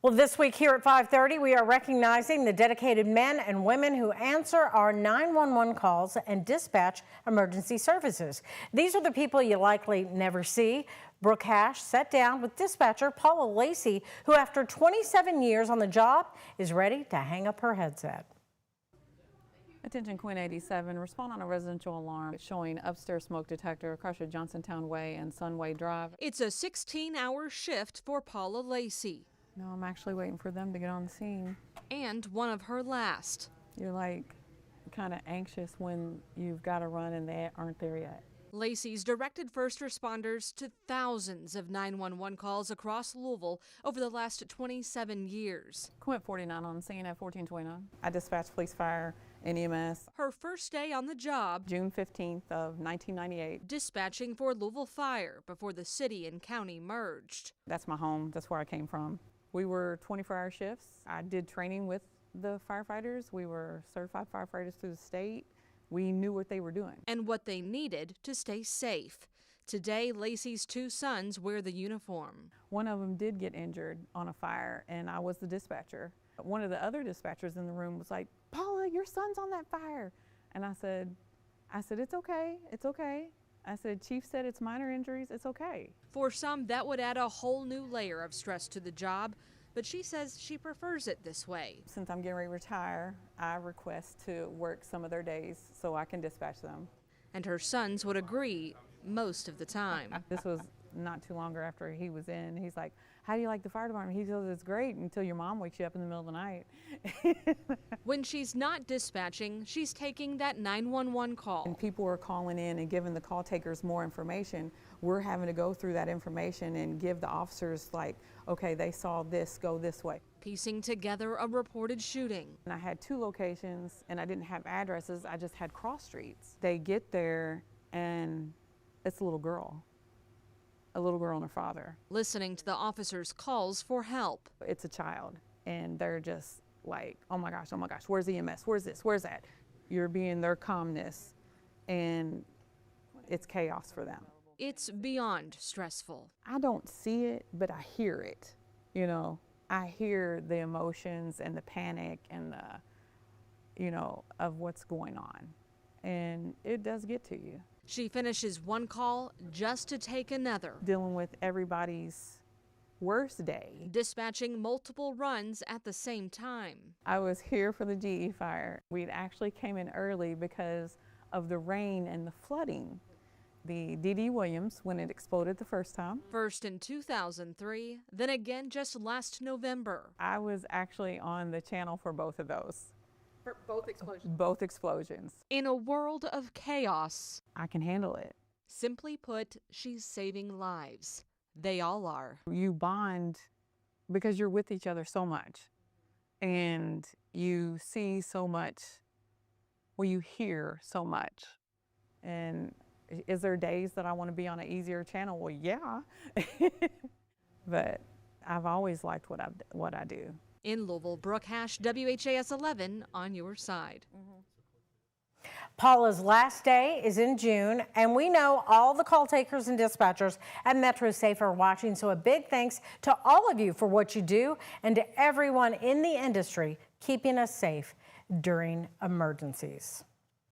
Well, this week here at 5:30, we are recognizing the dedicated men and women who answer our 911 calls and dispatch emergency services. These are the people you likely never see. Brooke Hash sat down with dispatcher Paula Lacey, who after 27 years on the job is ready to hang up her headset. Attention Queen 87, respond on a residential alarm showing upstairs smoke detector across your Johnsontown Way and Sunway Drive. It's a 16-hour shift for Paula Lacey. No, I'm actually waiting for them to get on the scene. And one of her last. You're like kind of anxious when you've got to run and they aren't there yet. Lacey's directed first responders to thousands of 911 calls across Louisville over the last 27 years. Quint 49 on scene at 1429. I dispatched police, fire, and EMS. Her first day on the job, June 15th of 1998. Dispatching for Louisville Fire before the city and county merged. That's my home. That's where I came from. We were 24-hour shifts. I did training with the firefighters. We were certified firefighters through the state. We knew what they were doing. And what they needed to stay safe. Today, Lacey's two sons wear the uniform. One of them did get injured on a fire, and I was the dispatcher. One of the other dispatchers in the room was like, "Paula, your son's on that fire." And I said, "It's okay, it's okay." I said, "Chief said it's minor injuries, it's okay." For some, that would add a whole new layer of stress to the job, but she says she prefers it this way. Since I'm getting ready to retire, I request to work some of their days so I can dispatch them. And her sons would agree most of the time. This was not too long after he was in. He's like, "How do you like the fire department?" He says, "It's great until your mom wakes you up in the middle of the night." When she's not dispatching, she's taking that 911 call. And people are calling in and giving the call takers more information. We're having to go through that information and give the officers like, okay, they saw this, go this way. Piecing together a reported shooting. And I had two locations and I didn't have addresses, I just had cross streets. They get there and it's a little girl and her father. Listening to the officers' calls for help. It's a child and they're just like, oh my gosh, where's EMS, where's this, where's that? You're being their calmness and it's chaos for them. It's beyond stressful. I don't see it, but I hear it, you know. I hear the emotions and the panic and the, you know, of what's going on. And it does get to you. She finishes one call just to take another. Dealing with everybody's worst day. Dispatching multiple runs at the same time. I was here for the GE fire. We actually came in early because of the rain and the flooding. The D.D. Williams when it exploded the first time. First in 2003, then again just last November. I was actually on the channel for both of those. For both explosions? Both explosions. In a world of chaos, I can handle it. Simply put, she's saving lives. They all are. You bond because you're with each other so much. And you see so much, well, you hear so much. And is there days that I want to be on an easier channel? Well, yeah. But I've always liked what I do. In Louisville, Brooke Hash, WHAS 11 on your side. Paula's last day is in June, and we know all the call takers and dispatchers at MetroSafe are watching, so a big thanks to all of you for what you do and to everyone in the industry keeping us safe during emergencies.